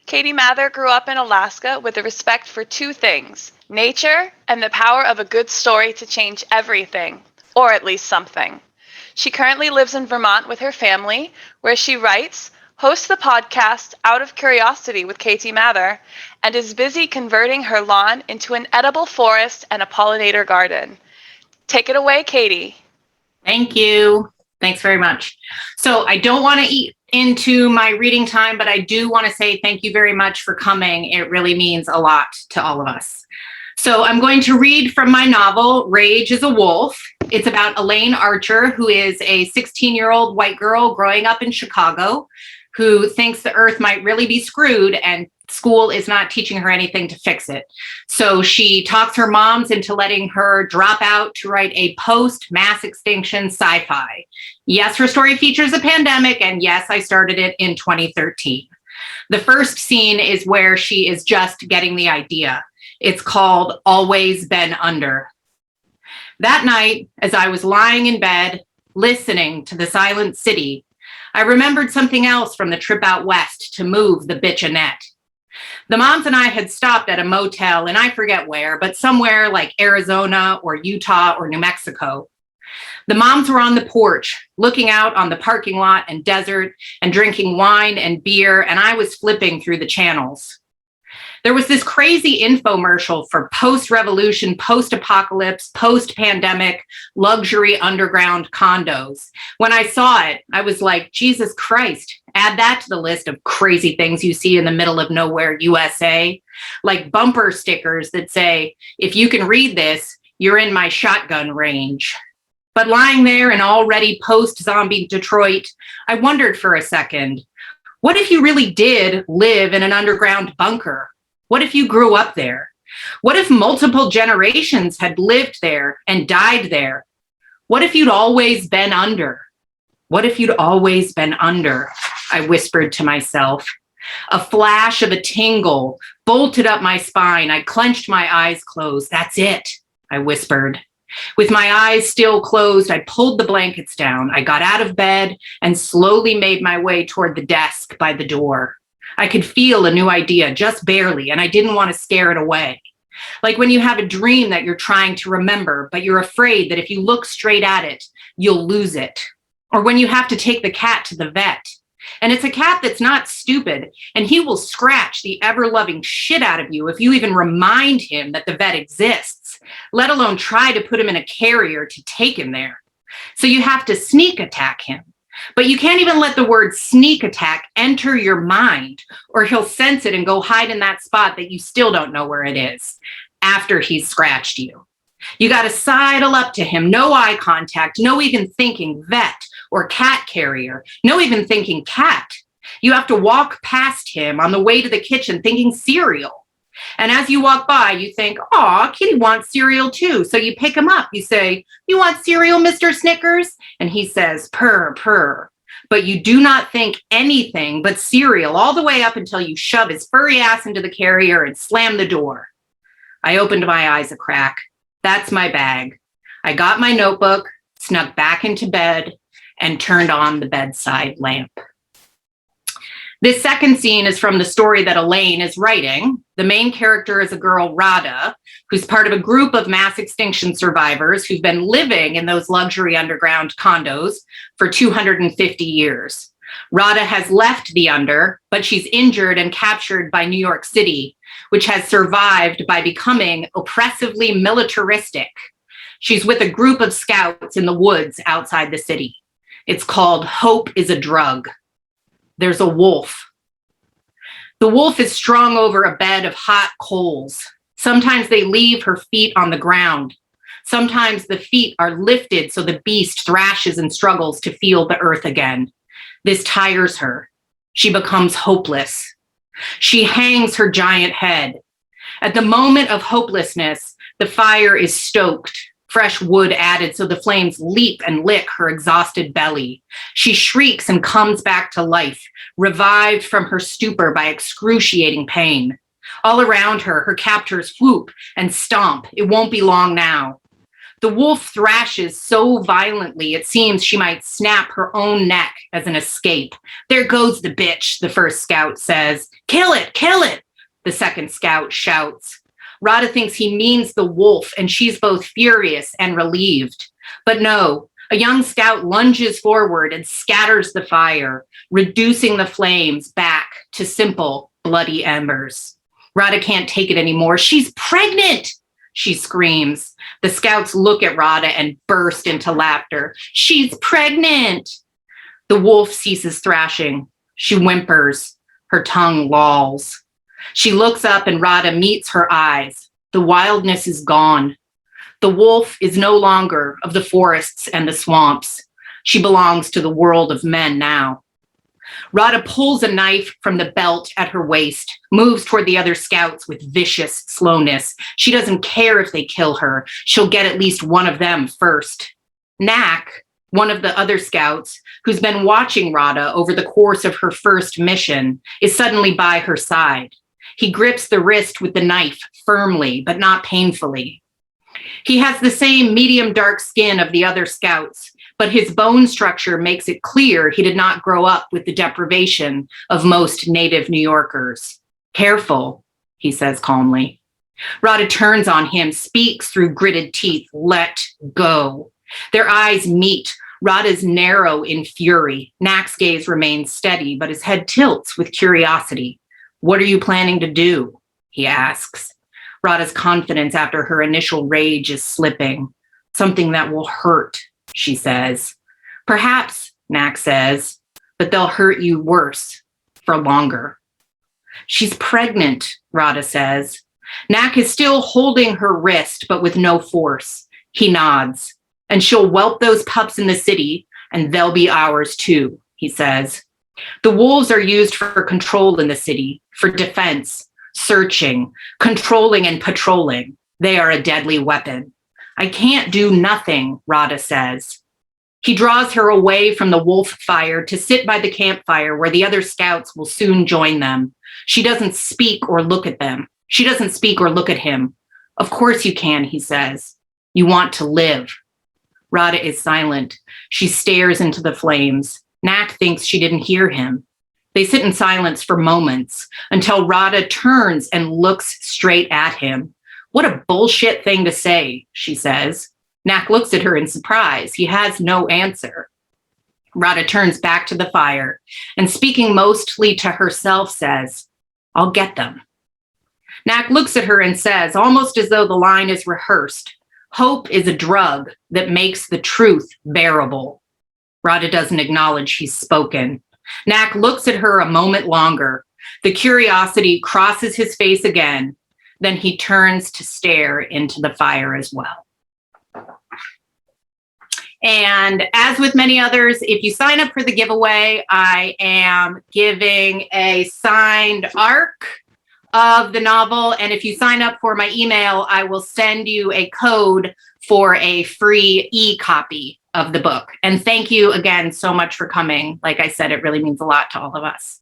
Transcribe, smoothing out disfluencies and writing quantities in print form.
Katie Mather grew up in Alaska with a respect for two things: nature and the power of a good story to change everything, or at least something. She currently lives in Vermont with her family, where she writes, hosts the podcast Out of Curiosity with Katie Mather, and is busy converting her lawn into an edible forest and a pollinator garden. Take it away, Katie. Thank you. Thanks very much. So I don't want to eat into my reading time, but I do want to say thank you very much for coming. It really means a lot to all of us. So I'm going to read from my novel, Rage is a Wolf. It's about Elaine Archer, who is a 16-year-old white girl growing up in Chicago, who thinks the earth might really be screwed and school is not teaching her anything to fix it. So she talks her moms into letting her drop out to write a post-mass extinction sci-fi. Yes, her story features a pandemic, and yes, I started it in 2013. The first scene is where she is just getting the idea. It's called Always Been Under. That night, as I was lying in bed, listening to the silent city, I remembered something else from the trip out west to move the bitch Annette. The moms and I had stopped at a motel, and I forget where, but somewhere like Arizona or Utah or New Mexico. The moms were on the porch, looking out on the parking lot and desert and drinking wine and beer, and I was flipping through the channels. There was this crazy infomercial for post-revolution, post-apocalypse, post-pandemic luxury underground condos. When I saw it, I was like, Jesus Christ, add that to the list of crazy things you see in the middle of nowhere, USA, like bumper stickers that say, if you can read this, you're in my shotgun range. But lying there in already post-zombie Detroit, I wondered for a second, what if you really did live in an underground bunker? What if you grew up there? What if multiple generations had lived there and died there? What if you'd always been under? What if you'd always been under? I whispered to myself. A flash of a tingle bolted up my spine. I clenched my eyes closed. That's it, I whispered. With my eyes still closed, I pulled the blankets down. I got out of bed and slowly made my way toward the desk by the door. I could feel a new idea, just barely, and I didn't want to scare it away. Like when you have a dream that you're trying to remember, but you're afraid that if you look straight at it, you'll lose it. Or when you have to take the cat to the vet. And it's a cat that's not stupid, and he will scratch the ever-loving shit out of you if you even remind him that the vet exists, let alone try to put him in a carrier to take him there. So you have to sneak attack him. But you can't even let the word sneak attack enter your mind, or he'll sense it and go hide in that spot that you still don't know where it is after he's scratched you. You got to sidle up to him, no eye contact, no even thinking vet or cat carrier, no even thinking cat. You have to walk past him on the way to the kitchen thinking cereal. And as you walk by, you think, aw, Kitty wants cereal too. So you pick him up. You say, you want cereal, Mr. Snickers? And he says, purr, purr. But you do not think anything but cereal all the way up until you shove his furry ass into the carrier and slam the door. I opened my eyes a crack. That's my bag. I got my notebook, snuck back into bed, and turned on the bedside lamp. This second scene is from the story that Elaine is writing. The main character is a girl, Radha, who's part of a group of mass extinction survivors who've been living in those luxury underground condos for 250 years. Radha has left the under, but she's injured and captured by New York City, which has survived by becoming oppressively militaristic. She's with a group of scouts in the woods outside the city. It's called Hope is a Drug. There's a wolf. The wolf is strung over a bed of hot coals. Sometimes they leave her feet on the ground. Sometimes the feet are lifted so the beast thrashes and struggles to feel the earth again. This tires her. She becomes hopeless. She hangs her giant head. At the moment of hopelessness, the fire is stoked. Fresh wood added so the flames leap and lick her exhausted belly. She shrieks and comes back to life, revived from her stupor by excruciating pain. All around her, her captors whoop and stomp. It won't be long now. The wolf thrashes so violently it seems she might snap her own neck as an escape. There goes the bitch, the first scout says. Kill it, the second scout shouts. Rada thinks he means the wolf, and she's both furious and relieved. But no, a young scout lunges forward and scatters the fire, reducing the flames back to simple, bloody embers. Rada can't take it anymore. She's pregnant, she screams. The scouts look at Rada and burst into laughter. She's pregnant. The wolf ceases thrashing. She whimpers. Her tongue lolls. She looks up and Rada meets her eyes. The wildness is gone. The wolf is no longer of the forests and the swamps. She belongs to the world of men now. Rada pulls a knife from the belt at her waist, moves toward the other scouts with vicious slowness. She doesn't care if they kill her. She'll get at least one of them first. Knack, one of the other scouts, who's been watching Rada over the course of her first mission, is suddenly by her side. He grips the wrist with the knife firmly, but not painfully. He has the same medium dark skin of the other scouts, but his bone structure makes it clear he did not grow up with the deprivation of most native New Yorkers. Careful, he says calmly. Rada turns on him, speaks through gritted teeth. Let go. Their eyes meet. Rada's narrow in fury. Knack's gaze remains steady, but his head tilts with curiosity. What are you planning to do? He asks. Rada's confidence after her initial rage is slipping. Something that will hurt, she says. Perhaps, Knack says, but they'll hurt you worse, for longer. She's pregnant, Rada says. Knack is still holding her wrist, but with no force. He nods. And she'll whelp those pups in the city, and they'll be ours too, he says. The wolves are used for control in the city, for defense, searching, controlling, and patrolling. They are a deadly weapon. I can't do nothing, Rada says. He draws her away from the wolf fire to sit by the campfire where the other scouts will soon join them. She doesn't speak or look at them. She doesn't speak or look at him. Of course you can, he says. You want to live. Rada is silent. She stares into the flames. Knack thinks she didn't hear him. They sit in silence for moments until Rada turns and looks straight at him. What a bullshit thing to say, she says. Knack looks at her in surprise. He has no answer. Rada turns back to the fire and, speaking mostly to herself, says, I'll get them. Knack looks at her and says, almost as though the line is rehearsed, hope is a drug that makes the truth bearable. Rada doesn't acknowledge he's spoken. Knack looks at her a moment longer. The curiosity crosses his face again. Then he turns to stare into the fire as well. And as with many others, if you sign up for the giveaway, I am giving a signed arc of the novel. And if you sign up for my email, I will send you a code for a free e-copy of the book. And thank you again so much for coming. Like I said, it really means a lot to all of us.